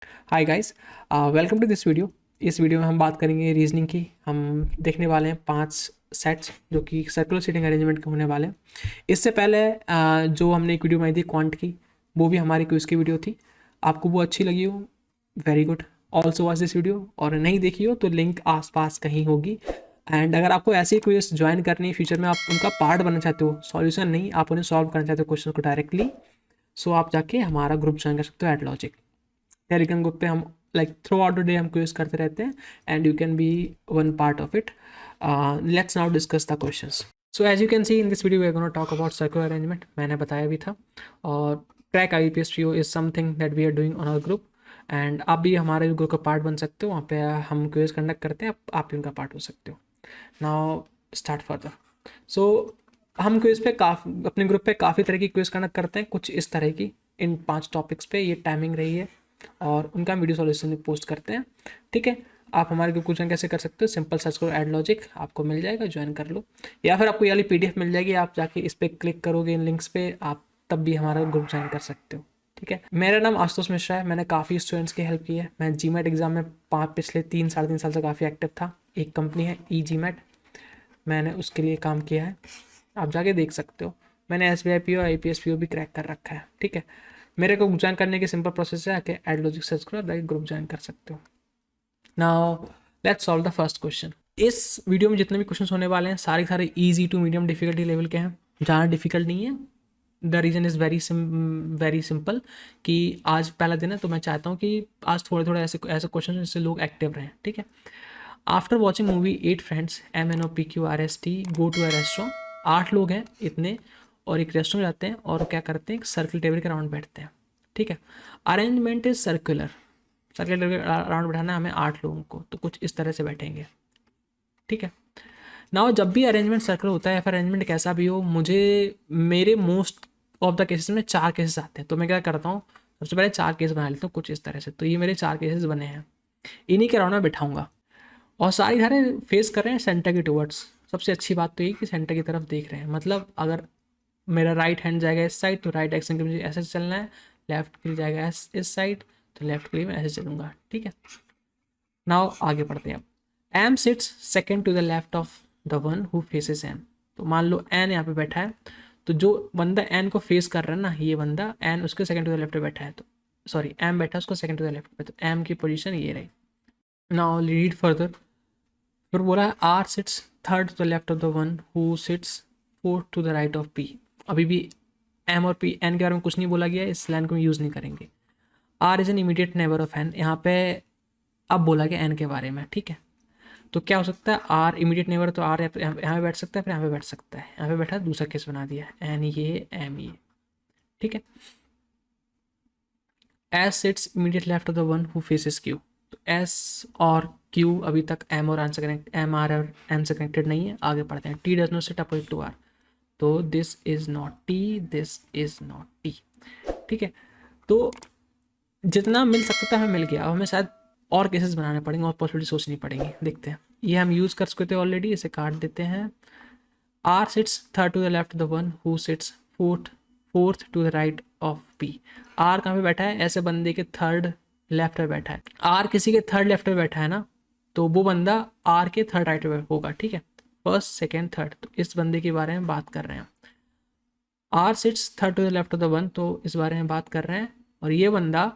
Hi guys, welcome to this video. इस video में हम बात करेंगे रीजनिंग की। हम देखने वाले हैं 5 सेट्स जो कि सर्कुलर सीटिंग अरेंजमेंट के होने वाले हैं। इससे पहले जो हमने एक वीडियो बनाई थी क्वांट की, वो भी हमारी क्विज की वीडियो थी। आपको वो अच्छी लगी हो, very good, also watch this video. और नहीं देखी हो तो लिंक आसपास कहीं होगी। एंड अगर आपको ऐसी क्विज ज्वाइन करनी है फ्यूचर में, आप उनका पार्ट बनना चाहते हो, सॉल्यूशन नहीं, आप उन्हें सॉल्व करना चाहते हो क्वेश्चन को डायरेक्टली, सो आप जाके हमारा ग्रुप ज्वाइन कर सकते हो एट लॉजिक। टेलीग्राम ग्रुप पे हम like through out the day हम क्विज करते रहते हैं and you can be one part of it. Let's now discuss the questions. So as you can see in this video we are gonna talk about circular arrangement. मैंने बताया भी था। और crack IBPS trio is something that we are doing on our group and आप भी हमारे group का part बन सकते हो। वहाँ पे हम क्विज कंडक्ट करते हैं, आप भी उनका पार्ट हो सकते हो। Now start further. सो हम क्विज पे काफ़ी अपने ग्रुप पे काफ़ी तरह की क्विज कंडक्ट करते हैं, कुछ इस तरह की इन 5 टॉपिक्स पे ये टाइमिंग रही है और उनका वीडियो सॉल्यूशन पोस्ट करते हैं। ठीक है, आप हमारे ग्रुप को ज्वाइन कैसे कर सकते हो? सिंपल सर्च करो एड लॉजिक, आपको मिल जाएगा, ज्वाइन कर लो। या फिर आपको ये वाली PDF मिल जाएगी, आप जाके इस पर क्लिक करोगे इन लिंक्स पे, आप तब भी हमारा ग्रुप ज्वाइन कर सकते हो। ठीक है, मेरा नाम आशुतोष मिश्रा है। मैंने काफ़ी स्टूडेंट्स की हेल्प की है। मैं GMAT एग्जाम में पिछले 3 साढ़े 3 साल से काफ़ी एक्टिव था। एक कंपनी है eGMAT, मैंने उसके लिए काम किया है, आप जाके देख सकते हो। मैंने SBI PO IPS PO भी क्रैक कर रखा है। ठीक है, मेरे को ज्वाइन करने की सिंपल प्रोसेस है, आके एड लॉजिक सर्च करो, आप जाके ग्रुप ज्वाइन कर सकते हो। Now let's solve the first question. इस वीडियो में जितने भी क्वेश्चन होने वाले हैं सारे सारे easy to medium difficulty level के हैं, ज़्यादा डिफिकल्ट नहीं है। The reason is very simple कि आज पहला दिन है, तो मैं चाहता हूँ कि आज थोड़े थोड़े ऐसे ऐसे क्वेश्चन जिससे लोग एक्टिव रहें। ठीक है, after watching movie 8 friends MNOPQRST go to a restaurant. 8 लोग हैं इतने और एक रेस्टोरेंट जाते हैं और क्या करते हैं, एक सर्कल टेबल के राउंड बैठते हैं। ठीक है, arrangement is circular, circle table के राउंड बैठाना है हमें 8 लोगों को, तो कुछ इस तरह से बैठेंगे। ठीक है, नाउ जब भी अरेंजमेंट सर्कल होता है या फिर अरेंजमेंट कैसा भी हो, मुझे मेरे मोस्ट ऑफ द केसेस में 4 केसेस आते हैं। तो मैं क्या करता हूँ, सबसे पहले 4 केस बना लेता हूँ कुछ इस तरह से। तो ये मेरे 4 केसेस बने हैं, इन्हीं के राउंड में बैठाऊंगा और सारी धारे फेस कर रहे हैं सेंटर की टुवर्ड्स। सबसे अच्छी बात तो ये कि सेंटर की तरफ देख रहे हैं, मतलब अगर मेरा राइट हैंड जाएगा इस साइड तो राइट एक्शन के लिए मुझे ऐसे चलना है, लेफ्ट के लिए जाएगा इस साइड तो लेफ्ट के लिए मैं ऐसे चलूंगा। ठीक है, नाउ आगे बढ़ते हैं। अब M sits second to the left of the one who faces M. तो मान लो एन यहाँ पे बैठा है, तो जो बंदा एन को फेस कर रहा है ना, ये बंदा एन उसके सेकंड टू द लेफ्ट पे बैठा है, तो सॉरी एम बैठा है उसको सेकंड टू द लेफ्ट पे, तो एम की पोजीशन ये रही। Now read further. फिर बोला है R sits third to the left of the one who sits fourth to the right of P. अभी भी एम और पी एन के बारे में कुछ नहीं बोला गया है, इस लाइन को हम यूज़ नहीं करेंगे। R is an immediate neighbour of N, यहाँ पे अब बोला गया एन के बारे में। ठीक है, तो क्या हो सकता है, आर इमीडिएट नेबर, तो आर यहाँ पे बैठ सकता है, फिर यहाँ पे बैठ सकता है, यहाँ पे बैठा, दूसरा केस बना दिया एन ये एम ये। ठीक है, S sits immediate left of the one who faces Q. तो एस और क्यू अभी तक एम और एन से कनेक्ट, एम आर और एन से कनेक्टेड नहीं है। आगे पढ़ते हैं। T does not sit opposite to R, तो this is not T, this is not T. ठीक है, तो जितना मिल सकता था हमें मिल गया। अब हमें शायद और केसेस बनाने पड़ेंगे और पॉसिबिलिटी सोचनी पड़ेंगी, देखते हैं। ये हम यूज़ कर चुके थे ऑलरेडी, इसे काट देते हैं। R sits third to the left the one who sits fourth to the right of P. R कहाँ पे बैठा है, ऐसे बंदे के थर्ड लेफ्ट पे बैठा है। आर किसी के थर्ड लेफ्ट पे बैठा है ना, तो वो बंदा आर के थर्ड राइट पे होगा। ठीक है, फर्स्ट सेकेंड थर्ड, तो इस बंदे के बारे में बात कर रहे हैं। R sits third to the left of the one, तो इस बारे में बात कर रहे हैं। और ये बंदा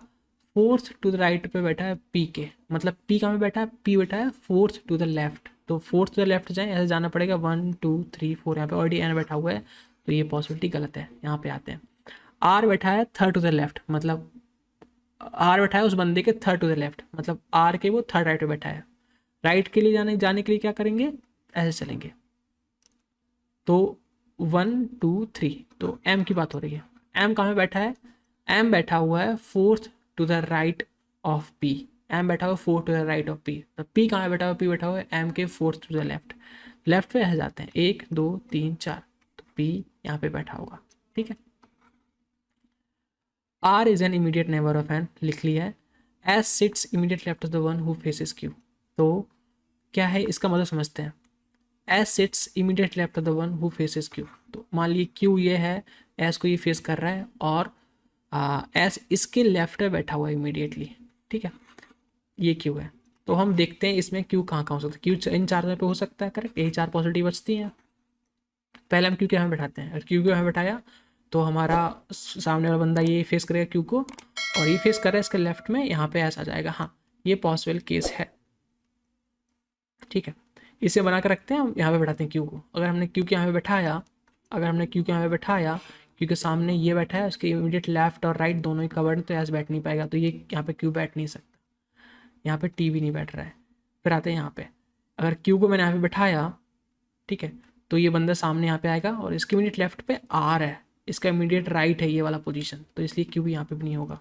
फोर्थ टू द राइट पे बैठा है पी के, मतलब पी कहाँ पे बैठा है, पी बैठा है फोर्थ टू द लेफ्ट। तो फोर्थ टू द लेफ्ट जाए, ऐसे जाना पड़ेगा 1 2 3 4, यहाँ पे ऑलरेडी एन बैठा हुआ है, तो ये पॉसिबिलिटी गलत है। यहाँ पे आते हैं, आर बैठा है थर्ड टू द लेफ्ट, मतलब आर बैठा है उस बंदे के थर्ड टू द लेफ्ट, मतलब आर के वो थर्ड राइट पे बैठा है। राइट के लिए जाने के लिए क्या करेंगे, ऐसे चलेंगे। तो 1 2 3, तो एम की बात हो रही है। एम कहाँ पे बैठा है, एम बैठा हुआ है fourth to the right of P. M बैठा हुआ है fourth to the right of P, तो पी कहाँ बैठा हुआ, पी बैठा हुआ है एम के fourth to the left. Left पे आ जाते हैं, 1 2 3 4, तो पी यहाँ पे बैठा होगा। ठीक है, R is an immediate neighbour of N, लिख लिया है। S sits immediate left of the one who faces Q. तो क्या है इसका मतलब समझते हैं। S sits immediate left of the one who faces Q, तो मान लीजिए क्यू ये है, एस को ये फेस कर रहा है और एस इसके लेफ्ट पे बैठा हुआ है इमीडिएटली। ठीक है, ये क्यू है। तो हम देखते हैं इसमें क्यू कहाँ कहाँ हो सकता है। क्यू इन चार पे हो सकता है, करेक्ट, यही 4 पॉसिबिलिटी बचती हैं। पहले हम क्यू के यहाँ बैठाते हैं, अगर क्यू के यहाँ बैठाया तो हमारा सामने वाला बंदा ये फेस करेगा क्यू को, और ये फेस कर रहा है इसके लेफ्ट में, यहाँ पे ऐसा जाएगा। हाँ, ये पॉसिबल केस है, ठीक है। इसे बना कर रखते हैं, हम यहाँ पे बैठाते हैं क्यू को। अगर हमने क्यू के यहाँ पे बैठाया, अगर हमने क्यू के यहाँ पे बैठाया, क्योंकि सामने ये बैठा है, उसके इमीडिएट लेफ्ट और राइट दोनों ही कवर्ड, तो ऐसे बैठ नहीं पाएगा, तो ये यहाँ पे क्यू बैठ नहीं सकता, यहाँ पे टी भी नहीं बैठ रहा है। फिर आते हैं यहाँ पे, अगर क्यू को मैंने यहाँ पे बैठाया, ठीक है, तो ये बंदा सामने यहाँ पे आएगा, और इसके इमीडिएट लेफ्ट पे आर है, इसका इमीडिएट राइट है ये वाला पोजीशन, तो इसलिए क्यू भी यहाँ पे भी नहीं होगा।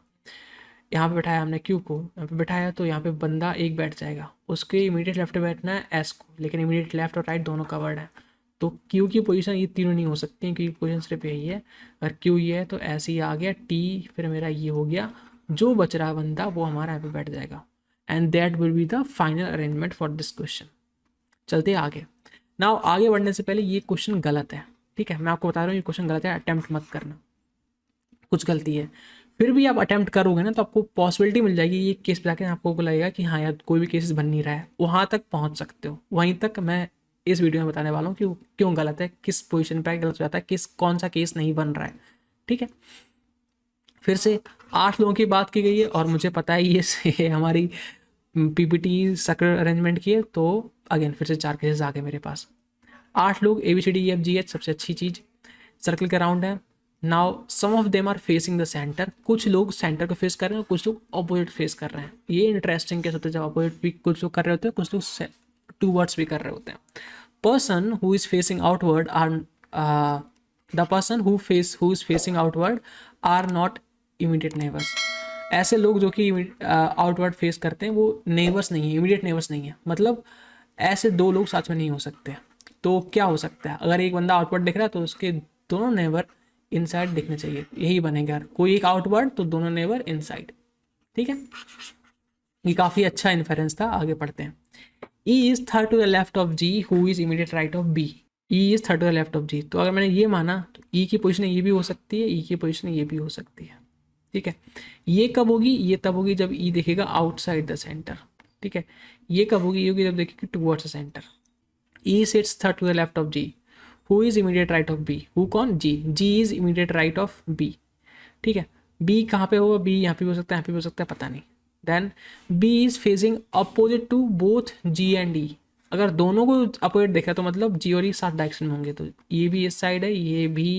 यहाँ पे बैठाया हमने क्यू को, यहाँ पे बैठाया तो यहाँ पे बंदा एक बैठ जाएगा, उसके इमीडिएट लेफ्ट पे बैठना है एस को, लेकिन इमीडिएट लेफ्ट और राइट दोनों कवर्ड है, तो क्यू की पोजीशन ये तीनों नहीं हो सकती, क्योंकि पोजीशन सिर्फ यही है। अगर क्यू ये है तो ऐसे ही आ गया टी, फिर मेरा ये हो गया, जो बच रहा बंदा वो हमारा यहाँ पे बैठ जाएगा, and that will be the final arrangement for this question. चलते हैं आगे। नाउ आगे बढ़ने से पहले ये क्वेश्चन गलत है, ठीक है, मैं आपको बता रहा हूँ ये क्वेश्चन गलत है, अटेम्प्ट मत करना, कुछ गलती है। फिर भी आप अटेम्प्ट करोगे ना तो आपको पॉसिबिलिटी मिल जाएगी, ये केस पे जाके आपको लगेगा कि हाँ यार कोई भी केसेस बन नहीं रहा है, वहाँ तक पहुँच सकते हो। वहीं तक मैं इस वीडियो में बताने वाला हूँ कि वो क्यों गलत है, किस पोजीशन पे गलत हो जाता है, कौन सा केस नहीं बन रहा है, ठीक है। फिर से 8 लोगों की बात की गई है, और मुझे पता है ये हमारी पीपीटी सर्कल अरेंजमेंट की है, तो अगेन फिर से 4 केसेस आ गए मेरे पास। 8 लोग ABCDEFGH, सबसे अच्छी चीज़ सर्कल के राउंड है। Now some of them are facing the centre, कुछ लोग सेंटर को फेस कर रहे हैं, कुछ लोग अपोजिट फेस कर रहे हैं। ये इंटरेस्टिंग केस होता है, जब अपोजिट भी कुछ लोग कर रहे होते हैं, कुछ लोग टूवर्ड्स भी कर रहे होते हैं। Person who is facing outward or the person who is facing outward are not immediate neighbours. ऐसे लोग जो कि आउटवर्ड फेस करते हैं वो नेबर्स नहीं है, इमीडिएट नेबर्स नहीं है, मतलब ऐसे 2 लोग साथ में नहीं हो सकते। तो क्या हो सकता है, अगर एक बंदा आउटवर्ड दिख रहा है तो उसके दोनों नेबर इनसाइड दिखने चाहिए, यही बनेगा। कोई एक आउटवर्ड तो दोनों नेबर इनसाइड, ठीक है। ये काफ़ी अच्छा इन्फेरेंस था। आगे पढ़ते हैं। E is third to the left of G who is immediate right of B। E is third to the left of G, तो अगर मैंने ये माना तो E की पोजीशन ये भी हो सकती है, E की पोजीशन ये भी हो सकती है, ठीक है। ये कब होगी, ये तब होगी जब E देखेगा आउटसाइड द सेंटर, ठीक है। ये कब होगी, ये होगी जब देखेगी towards the centre. E sits third to the left of G. Who is immediate right of B? Who कौन? G. G is immediate right of B. ठीक है। B कहाँ पे होगा? B यहाँ पे हो सकता है, यहाँ पे हो सकता है, पता नहीं। Then B is facing opposite to both G and E. अगर दोनों को अपोजिट देखा तो मतलब G और E साथ डायरेक्शन में होंगे, तो ये भी इस साइड है, ये भी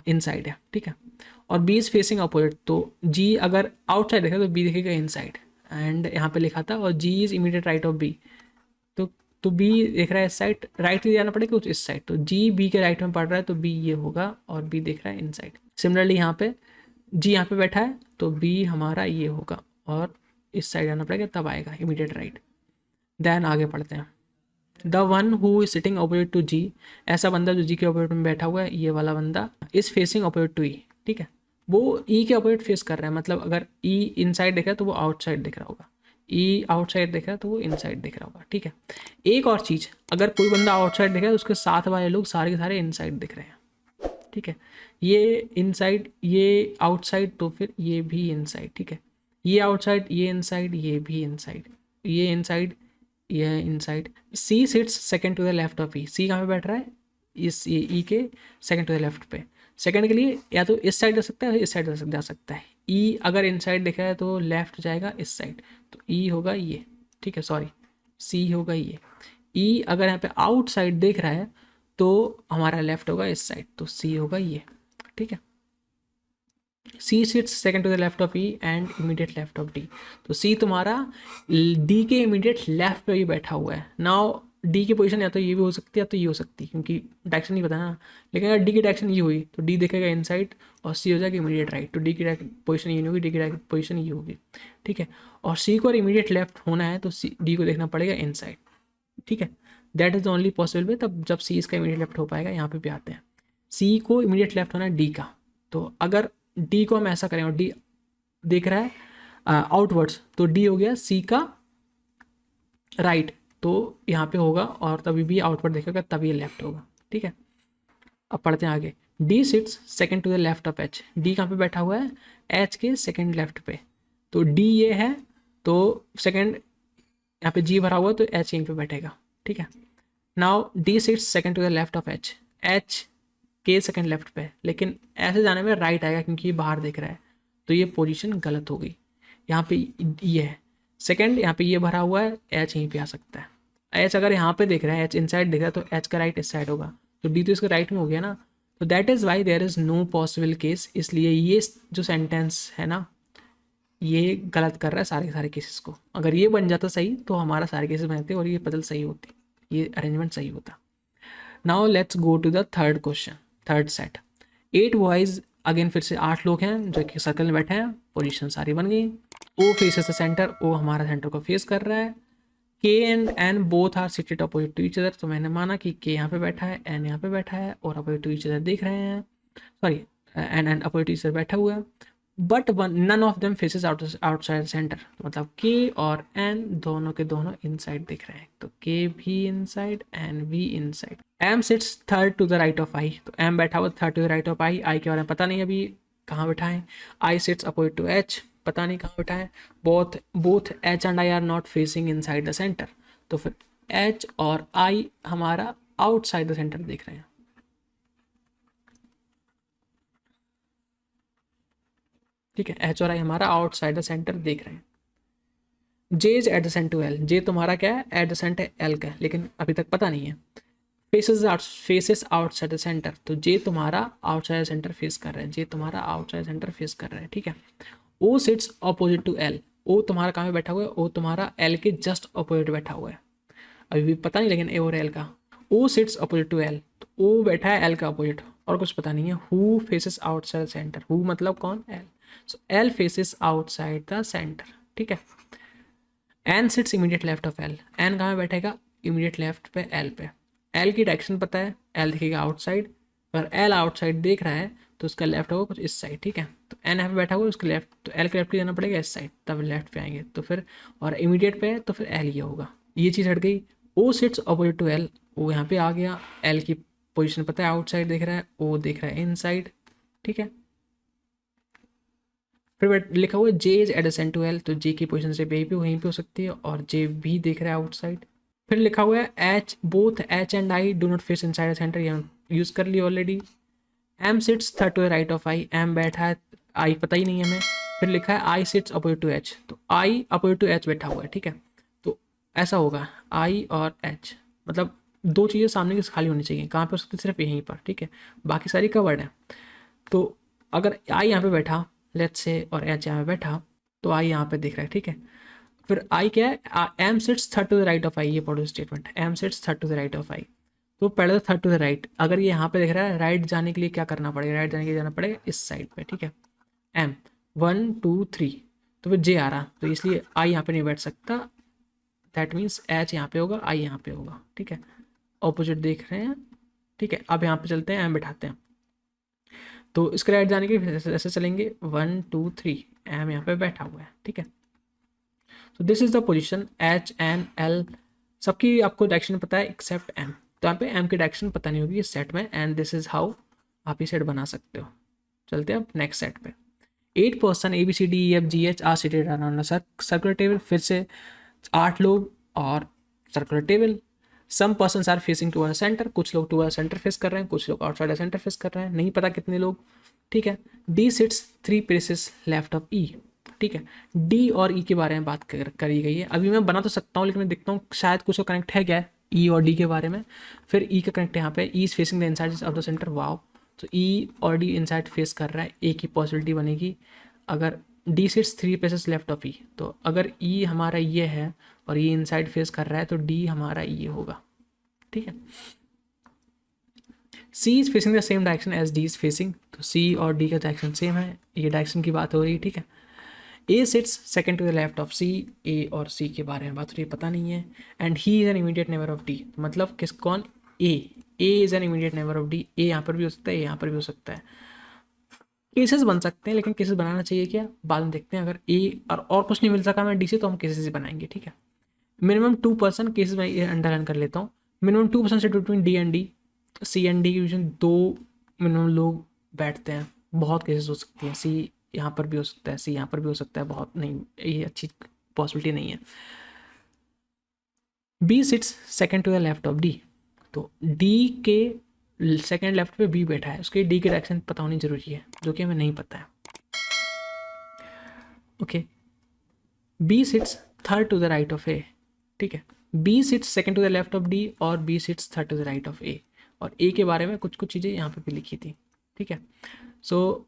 इन साइड है, ठीक है। और B इज फेसिंग अपोजिट, तो G अगर आउटसाइड देखा तो B देखेगा इन साइड, एंड यहाँ पे लिखा था, और G is immediate right of B, तो B देख रहा है इस साइड, राइट में जाना पड़ेगा कुछ इस साइड, तो G B के राइट में पड़ रहा है, तो B ये होगा, और B देख रहा है इन साइड। सिमिलरली यहाँ पे G यहाँ पे बैठा है, तो B हमारा ये होगा, और इस साइड आना पड़ेगा, तब आएगा इमीडिएट राइट। देन आगे पढ़ते हैं। The one who is sitting opposite to G, ऐसा बंदा जो G के अपोजिट में बैठा हुआ है, ये वाला बंदा is facing opposite to E, ठीक है। वो E के अपोजिट फेस कर रहा है, मतलब अगर E इन साइड दिख रहा है तो वो आउटसाइड दिख रहा होगा, E आउटसाइड दिख रहा है तो वो इनसाइड दिख रहा होगा, ठीक है। एक और चीज़, अगर कोई बंदा आउटसाइड दिख रहा है तो उसके साथ वाले लोग सारे के सारे इनसाइड दिख रहे हैं, ठीक है। ये इनसाइड, ये आउटसाइड, तो फिर ये भी इनसाइड, ठीक है। ये आउटसाइड, ये इनसाइड, ये भी इनसाइड, ये इनसाइड, ये inside. C sits second to the left of E। C कहाँ पे बैठ रहा है? इस E के सेकंड टू द लेफ्ट पे। सेकंड के लिए या तो इस साइड जा सकता है, इस साइड जा सकता है। E अगर इनसाइड दिखा है तो लेफ्ट जाएगा इस साइड, तो E होगा ये, ठीक है, सॉरी C होगा ये। E अगर यहाँ पे आउटसाइड देख रहा है तो हमारा लेफ्ट होगा इस साइड, तो C होगा ये, ठीक है। C sits second to the left of E and immediate left of D, तो C तुम्हारा D के इमीडिएट लेफ्ट पे ही बैठा हुआ है। नाउ D की पोजीशन या तो ये भी हो सकती है या तो ये हो सकती है, क्योंकि डायरेक्शन नहीं पता ना, लेकिन अगर D की डायरेक्शन ये हुई तो D देखेगा इनसाइड और C हो जाएगा इमीडिएट राइट, तो D की पोजीशन ये नहीं होगी, D की पोजीशन ये होगी, ठीक है। और C को इमीडिएट लेफ्ट होना है तो D को देखना पड़ेगा इनसाइड, ठीक है। That is the only possible way, तब जब C इसका इमीडिएट लेफ्ट हो पाएगा। यहाँ पे भी आते हैं, C को इमीडिएट लेफ्ट होना है D का, तो अगर D को हम ऐसा करें और D देख रहा है आउटवर्ड्स, तो D हो गया C का राइट, तो यहाँ पे होगा, और तभी भी आउटवर्ड देखेगा तभी ये लेफ्ट होगा, ठीक है। अब पढ़ते हैं आगे। D sits second to the left of H। D कहाँ पे बैठा हुआ है? H के सेकंड लेफ्ट पे, तो डी ये है, तो सेकंड यहाँ पे जी भरा हुआ है तो एच यहीं पे बैठेगा, ठीक है। Now D sits second to the left of H, H के सेकंड लेफ्ट पे, लेकिन ऐसे जाने में राइट आएगा क्योंकि ये बाहर दिख रहा है, तो ये पोजीशन गलत हो गई। यहाँ पे ये है सेकंड, यहाँ पे ये भरा हुआ है, एच यहीं पे आ सकता है। एच अगर यहाँ पे दिख रहा है, एच इनसाइड दिख रहा है, तो एच का राइट इस साइड होगा, तो डी तो इसका राइट में हो गया ना। तो that is why there is no possible case, इसलिए ये जो सेंटेंस है ना, ये गलत कर रहा है सारे के सारे केसेस को। अगर ये बन जाता सही तो हमारा सारे केसेस बनते और ये पजल सही होती, ये अरेंजमेंट सही होता। Now let's go to the third question, third set. 8 boys, again फिर से 8 लोग हैं जो कि सर्कल में बैठे हैं, पोजीशन सारी बन गई। O faces the centre, O हमारा सेंटर को फेस कर रहा है। K and N both are seated opposite to each other, तो मैंने माना कि के यहाँ पे बैठा है, एन यहाँ पे बैठा है और अपोजिट टू ईच अदर देख रहे हैं, sorry N opposite to each other बैठा हुआ है। But none of them faces outside centre, मतलब के और एन दोनों के दोनों इनसाइड दिख रहे हैं, तो के भी इनसाइड, एन भी inside. M sits third to the right of I, तो एम बैठा हुआ third to the right of I, I के बारे में पता नहीं अभी कहाँ बैठा है। I sits opposite to H, पता नहीं कहाँ बैठा है। Both H and I are not facing inside the centre, तो फिर एच और आई हमारा आउटसाइड द सेंटर देख रहे हैं। ठीक है, एच और आई हमारा आउटसाइड द सेंटर देख रहे हैं। जे इज एडजेसेंट टू एल, जे तुम्हारा क्या है, एडजेसेंट है एल का, लेकिन अभी तक पता नहीं है। फेसेस आउटसाइड द सेंटर, तो जे तुम्हारा आउटसाइड सेंटर फेस कर रहा है, जे तुम्हारा आउटसाइड सेंटर फेस कर रहा है, ठीक है। ओ सिट्स अपोजिट टू एल, ओ तुम्हारा कहाँ पे बैठा हुआ है, ओ तुम्हारा एल के जस्ट अपोजिट बैठा हुआ है, अभी भी पता नहीं लेकिन ए और एल का। ओ सिट्स अपोजिट टू एल, तो ओ बैठा है एल का अपोजिट, और कुछ पता नहीं है। Who faces outside centre, who मतलब कौन, L, so L faces outside the centre, ठीक है। N sits immediate left of L, N कहाँ बैठेगा, इमीडिएट लेफ्ट पे एल पे। एल की डायरेक्शन पता है, एल दिखेगा आउटसाइड, अगर एल आउटसाइड देख रहा है तो उसका लेफ्ट होगा कुछ इस साइड, ठीक है। तो एन यहाँ पे बैठा हुआ है, उसके लेफ्ट, तो एल के लेफ्ट जाना पड़ेगा इस साइड, तब लेफ्ट पे आएंगे, तो फिर और इमीडिएट पे है तो फिर एल ये होगा, ये चीज़ हट गई। ओ सिट्स अपोजिट टू एल, वो यहाँ पे आ गया, एल की पोजिशन पता है आउटसाइड देख रहा है, ओ देख रहा है इनसाइड, ठीक है। फिर लिखा हुआ है जे इज एडजेसेंट टू एल, तो जे की पोजीशन से बी भी वहीं पे हो सकती है, और जे भी देख रहा है आउटसाइड। फिर लिखा हुआ है H, both H and I do not face inside centre, ये यूज कर लिया already. M sits third to the right of I, M बैठा है, आई पता ही नहीं है हमें। फिर लिखा है I sits opposite to H, तो आई अपोजिट टू एच बैठा हुआ है, ठीक है। तो ऐसा होगा आई और एच, मतलब दो चीज़ें सामने की खाली होनी चाहिए, कहाँ पे हो सकती है, सिर्फ यहीं पर, ठीक है, बाकी सारी कवर्ड है। तो अगर आई यहाँ पे बैठा लेट्स से, और एच यहाँ पे बैठा, तो आई यहाँ पे दिख रहा है, ठीक है। फिर आई क्या है, M sits third to the right of I, ये पढ़ो statement, M sits third to the right of I, तो पहले तो थर्ड टू द राइट, अगर ये यहाँ पे दिख रहा है, राइट जाने के लिए क्या करना पड़ेगा, राइट जाने के लिए जाना पड़ेगा इस साइड पे, ठीक है। एम 1 2 3, तो फिर जे आ रहा, तो इसलिए आई यहाँ पे नहीं बैठ सकता, दैट मीन्स एच यहाँ पे होगा, आई यहाँ पे होगा, ठीक है, ऑपोजिट देख रहे हैं, ठीक है। अब यहाँ पे चलते हैं, एम बैठाते हैं, तो इसके राइट जाने के ऐसे चलेंगे 1 2 3, एम यहाँ पे बैठा हुआ है, ठीक है। तो this is the position H N L, सबकी आपको डायरेक्शन पता है एक्सेप्ट एम, तो यहाँ पे एम की डायरेक्शन पता नहीं होगी इस सेट में, एंड दिस इज हाउ आप ये सेट बना सकते हो। चलते हैं अब नेक्स्ट सेट पे। 8 person A B C D E F G H are seated around circular table, फिर से 8 लोग और circular table. Some person are facing toward centre, कुछ लोग टूवर्ड सेंटर फेस कर रहे हैं, कुछ लोग आउटसाइड सेंटर फेस कर रहे हैं, नहीं पता कितने लोग, ठीक है। D sits 3 places left of E, ठीक है। डी और ई के बारे में बात करी गई है, अभी मैं बना तो सकता हूँ लेकिन मैं देखता हूँ शायद कुछ तो कनेक्ट है क्या, ई और डी के बारे में। फिर ई का कनेक्ट है यहाँ पे, E is facing the inside of the centre, wow, तो ई और डी इनसाइड फेस कर रहा है, ए की पॉसिबिलिटी बनेगी। अगर D sits 3 places left of E, तो अगर ई हमारा ये है और ये इनसाइड फेस कर रहा है, तो डी हमारा ये होगा, ठीक है। C is facing the same direction as D is facing, तो सी और डी का डायरेक्शन सेम है, ये डायरेक्शन की बात हो रही है, ठीक है। A sits second to the left of C, A और सी के बारे में बात हो रही है, पता नहीं है। And he is an immediate neighbour of D, मतलब किस कौन, A is an immediate neighbour of D, A यहाँ पर भी हो सकता है, यहाँ पर भी हो सकता है, केसेस बन सकते हैं, लेकिन केसेस बनाना चाहिए क्या, बाद में देखते हैं। अगर ए और कुछ नहीं मिल सका मैं डी से, तो हम केसेस बनाएंगे, ठीक है। मिनिमम 2 पर्सन केसेस में ये अंडरलाइन कर लेता हूँ, minimum 2 person sit between D and D, C and D के बीच में 2 मिनिमम लोग बैठते हैं, बहुत केसेस हो सकती हैं, सी यहाँ पर भी हो सकता है, सी यहाँ पर भी हो सकता है, बहुत नहीं, ये अच्छी पॉसिबिलिटी नहीं है। B sits second to the left of D, D डी के सेकंड लेफ्ट पे बी बैठा है, उसके डी की डायरेक्शन पता होनी जरूरी है, जो कि हमें नहीं पता है। Okay, B sits third to the right of A, ठीक है, B sits second to the left of D और B sits third to the right of A, और ए के बारे में कुछ कुछ चीज़ें यहाँ पे भी लिखी थी, ठीक है। सो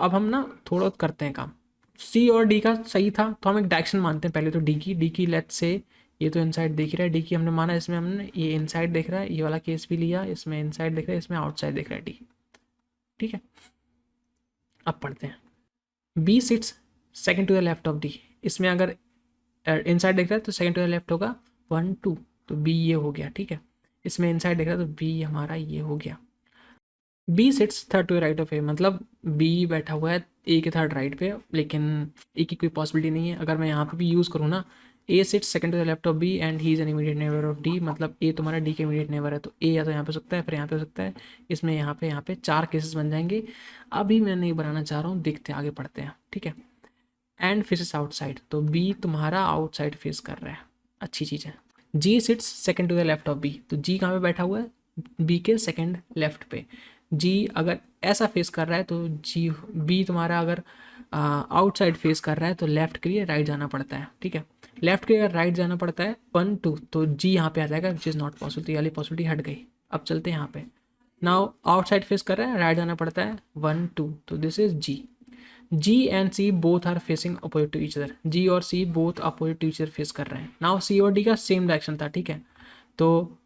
अब हम ना थोड़ा करते हैं काम। सी और डी का सही था, तो हम एक डायरेक्शन मानते हैं पहले तो डी की लेट्स से ये तो इनसाइड देख रहा है, डी की हमने माना, इसमें हमने ये इनसाइड देख रहा है, ये वाला केस भी लिया, इसमें इनसाइड देख रहा है, इसमें आउटसाइड देख रहा है डी, ठीक है। अब पढ़ते हैं। B sits second to the left of D, इसमें अगर इनसाइड देख रहा है तो सेकंड टू द लेफ्ट होगा 1 2, तो बी ये हो गया, ठीक है। इसमें इनसाइड देख रहा है तो बी हमारा ये हो गया। B sits third to right of A, मतलब बी बैठा हुआ है ए के थर्ड राइट पे, लेकिन ए की कोई पॉसिबिलिटी नहीं है। अगर मैं यहाँ पे भी यूज़ करूँ ना, A sits second to the left of B and he is an immediate neighbour of D, मतलब ए तुम्हारा डी के इमीडिएट नेबर है, तो ए या तो यहाँ पे हो सकता है, फिर यहाँ पे हो सकता है, इसमें यहाँ पे 4 केसेस बन जाएंगे। अभी मैं नहीं बनाना चाह रहा हूँ, देखते हैं, आगे पढ़ते हैं, ठीक है। एंड फेसेस आउटसाइड, तो बी तुम्हारा आउटसाइड फेस कर रहा है, अच्छी चीज़ है। G sits second to the left of B, तो जी कहाँ पे बैठा हुआ है, बी के सेकंड लेफ्ट पे। जी अगर ऐसा फेस कर रहा है तो जी बी तुम्हारा अगर आउटसाइड फेस कर रहा है तो लेफ्ट के लिए राइट जाना पड़ता है, ठीक है। लेफ्ट के अगर राइट जाना पड़ता है 1 2, तो जी यहाँ पे आ जाएगा, विच इज़ नॉट पॉसिबल, तो ये वाली पॉसिबिलिटी हट गई। अब चलते हैं यहाँ पे, नाउ आउटसाइड फेस कर रहा है, राइट जाना पड़ता है 1 2, तो this is G. G and C both are facing opposite to each other, G और C both opposite to each other face कर रहे हैं। नाउ C और D का सेम डायरेक्शन था, ठीक है, तो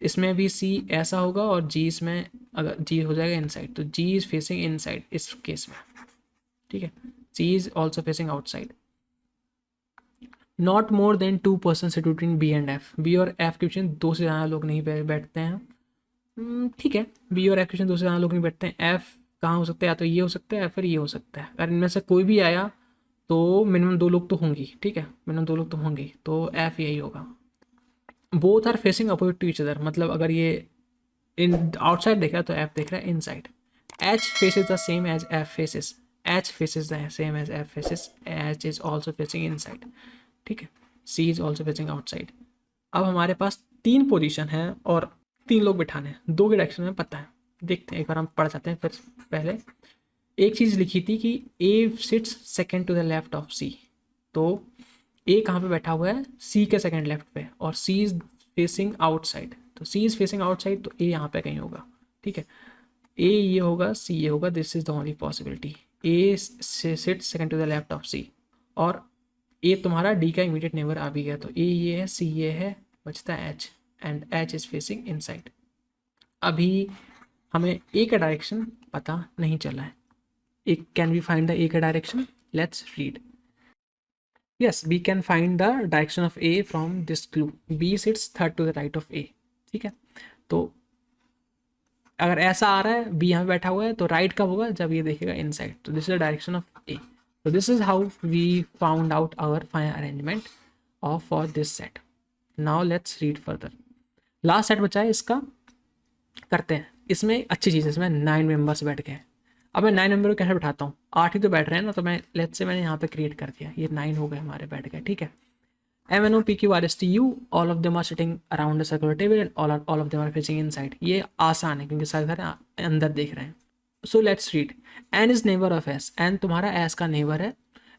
इसमें भी C ऐसा होगा और G इसमें, अगर G हो जाएगा इनसाइड, तो G इज फेसिंग इनसाइड इस केस में, ठीक है। C is also facing outside. Not more than 2 person sit between B and F, B और F के बीच में 2 से ज़्यादा लोग नहीं बैठते हैं, ठीक है। B और F के बीच में 2 से ज़्यादा लोग नहीं बैठते हैं। F कहाँ हो सकता है, या तो ये हो सकता है या फिर ये हो सकता है। अगर इनमें से कोई भी आया तो मिनिमम 2 लोग तो होंगे, ठीक है, मिनिमम 2 लोग तो होंगे, तो F यही होगा। Both are facing opposite to each other, मतलब अगर ये इन आउटसाइड देख रहा है तो F देख रहा है inside. H faces the same as F faces, H faces the same as F faces, H is also facing inside, ठीक है। C is also facing outside। अब हमारे पास 3 पोजीशन है और 3 लोग बिठाने हैं, 2 के डायरेक्शन में पता है, देखते हैं, एक बार हम पढ़ जाते हैं। फिर पहले एक चीज़ लिखी थी कि A sits second to the left of C, तो A कहाँ पे बैठा हुआ है, C के सेकंड लेफ्ट पे, और C इज फेसिंग आउटसाइड, तो C इज फेसिंग आउटसाइड, तो A यहाँ पे कहीं होगा, ठीक है। A ये होगा, C ये होगा, this is the only possibility. A sits second to the left of C, और A तुम्हारा D का इमीडिएट नेबर आ भी गया, तो A ये है, C ये है, बचता है H, and H is facing inside. अभी हमें A का डायरेक्शन पता नहीं चला है। एक can we find the A का direction, let's read. Yes, we can find the direction of A from this clue, B sits third to the right of A, ठीक है। तो अगर ऐसा आ रहा है, B यहाँ पे बैठा हुआ है, तो राइट कब होगा, जब ये देखेगा इनसाइड, तो this is the direction of A। तो this is how we found out our final arrangement of for this set. Now let's read further. Last set बचा है, इसका करते हैं। इसमें अच्छी चीज़ है, इसमें 9 मेंबर्स बैठ गए। अब मैं 9 मेंबर को कैसे बैठाता हूँ, 8 ही तो बैठ रहे हैं ना, तो मैं लेट्स से मैंने यहाँ पे क्रिएट कर दिया, ये 9 हो गए हमारे बैठ गए, ठीक है। MNOPQRSTU, all of them are sitting around the circular table and all of them are facing inside. ये आसान है क्योंकि सारे अंदर देख रहे हैं। So let's read. N is neighbour of S, N तुम्हारा S का नेबर है,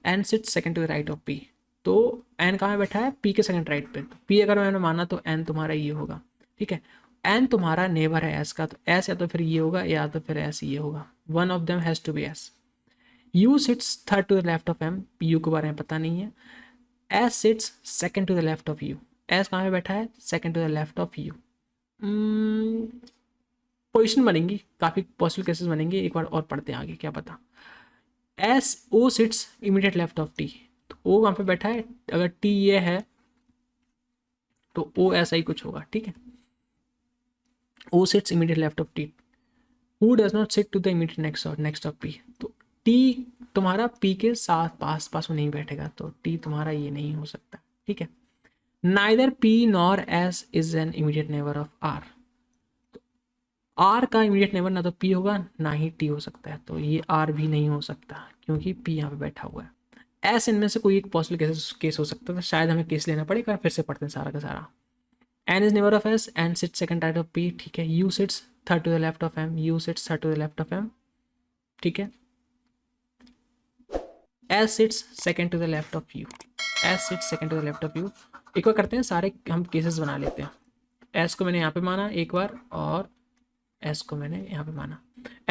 N sits second to the right of P, तो N कहाँ बैठा है, P के सेकंड राइट पे, तो P अगर मैंने माना तो N तुम्हारा ये होगा, ठीक है। N तुम्हारा नेबर है S का, तो S या तो फिर ये होगा या तो फिर S ये होगा, one of them has to be S। U sits third to the left of M, U के बारे में पता नहीं है। S sits second to the left of U, S कहाँ पे बैठा है, second to the left of U। Position बनेंगी, काफ़ी पॉसिबल केसेस बनेंगे, एक बार और पढ़ते हैं आगे, क्या पता। O seats immediate left of T, तो O कहाँ पे बैठा है, अगर T ये है तो O ऐसा ही कुछ होगा, ठीक है। O sits immediate left of T, who does not sit to the immediate next of P, तो T तुम्हारा P के साथ पास में नहीं बैठेगा, तो T तुम्हारा ये नहीं हो सकता, ठीक है। Neither P nor S is an immediate neighbor of R, तो आर का इमीडिएट नेबर ना तो पी होगा ना ही टी हो सकता है, तो ये आर भी नहीं हो सकता क्योंकि पी यहाँ पे बैठा हुआ है। एस इनमें से कोई एक पॉसिबल केस हो सकता है, तो शायद हमें केस लेना पड़ेगा, फिर से पढ़ते हैं सारा का सारा। N is neighbour of S, N sits second right of P, ठीक है। U sits third to the left of M, U sits third to the left of M, ठीक है। S sits second to the left of U, S sits second to the left of U. एक बार करते हैं सारे हम cases बना लेते हैं। एस को मैंने यहाँ पे माना एक बार, और एस को मैंने यहाँ पे माना।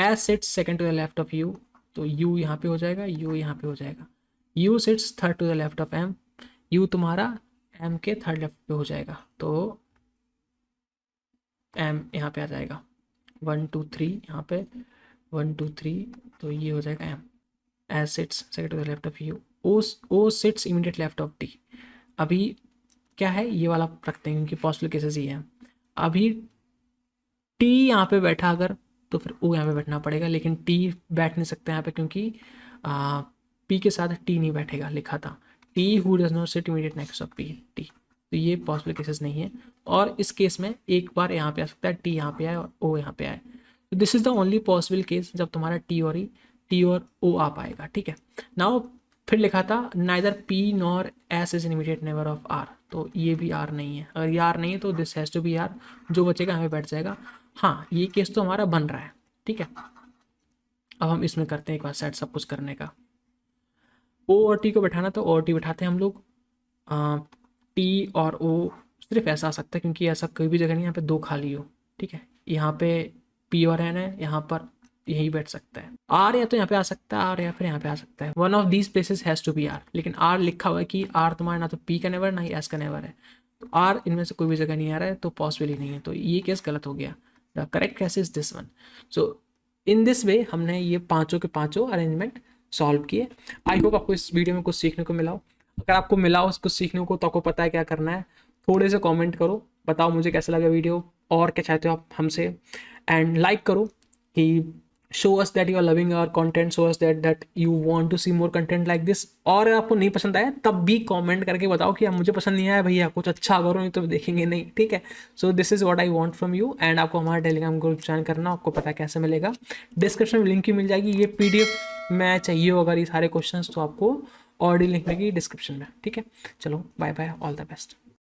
S sits second to the left of U, तो यू यहाँ पे हो जाएगा, यू यहाँ पे हो जाएगा। U sits third to the left of M, U तुम्हारा एम के थर्ड लेफ्ट पे हो जाएगा, तो एम यहाँ पे आ जाएगा। 1 2 3 यहाँ पे 1 2 3, तो ये हो जाएगा M. S sits second to the left of U, O sits immediate left of T. अभी क्या है, ये वाला रखते हैं क्योंकि पॉसिबल केसेस ये हैं। अभी टी यहाँ पे बैठा अगर, तो फिर ओ यहाँ पे बैठना पड़ेगा, लेकिन टी बैठ नहीं सकता यहाँ पे क्योंकि पी के साथ टी नहीं बैठेगा, लिखा था T who does not sit immediate next of P T, तो ये पॉसिबल केसेस नहीं है। और इस केस में एक बार यहाँ पे आ सकता है, टी यहाँ पे आए और ओ यहाँ पे आए, तो this is the only possible case जब तुम्हारा टी और ओ आ पाएगा, ठीक है। नाउ फिर लिखा था neither P nor S is immediate neighbour of R, तो ये भी आर नहीं है। अगर ये आर नहीं है तो this has to be R, जो बचेगा हमें बैठ जाएगा। हाँ, ये केस तो हमारा बन रहा है, ठीक है। अब हम इसमें करते हैं एक बार सेट सब कुछ करने का। ओ और टी को बैठाना, तो ओ और टी बैठाते हैं हम लोग। टी और ओ सिर्फ ऐसा आ सकता है क्योंकि ऐसा कोई भी जगह नहीं यहाँ पे दो खाली हो, ठीक है। यहाँ पे पी और एन है, यहाँ पर यही बैठ सकता है। आर या तो यहाँ पे आ सकता है आर, या फिर यहाँ पे आ सकता है। One of these places has to be R, लेकिन आर लिखा हुआ है कि आर तुम्हारा ना तो पी का नेबर ना ही एस का नेबर है, तो आर इनमें से कोई भी जगह नहीं आ रहा है, तो पॉसिबल ही नहीं है, तो ये केस गलत हो गया। The correct case is this one. So in this way हमने ये पांचों के पांचों अरेंजमेंट सॉल्व किए। आई होप आपको इस वीडियो में कुछ सीखने को मिला हो। अगर आपको मिला हो कुछ सीखने को, तो आपको पता है क्या करना है, थोड़े से कमेंट करो, बताओ मुझे कैसा लगा वीडियो और क्या चाहते हो आप हमसे, एंड लाइक करो कि show us that you are loving our content, show us that you want to see more content like this। और अगर आपको नहीं पसंद आया तब भी कमेंट करके बताओ कि मुझे पसंद नहीं आया भैया, कुछ अच्छा करो, नहीं तो देखेंगे नहीं, ठीक है। So this is what I want from you. And आपको हमारा टेलीग्राम ग्रुप ज्वाइन करना, आपको पता है कैसे मिलेगा, डिस्क्रिप्शन में लिंक ही मिल जाएगी। ये PDF में चाहिए हो अगर ये सारे क्वेश्चन, तो आपको ऑडियो लिंक मिलेगी डिस्क्रिप्शन में, ठीक है। चलो bye bye, all the best.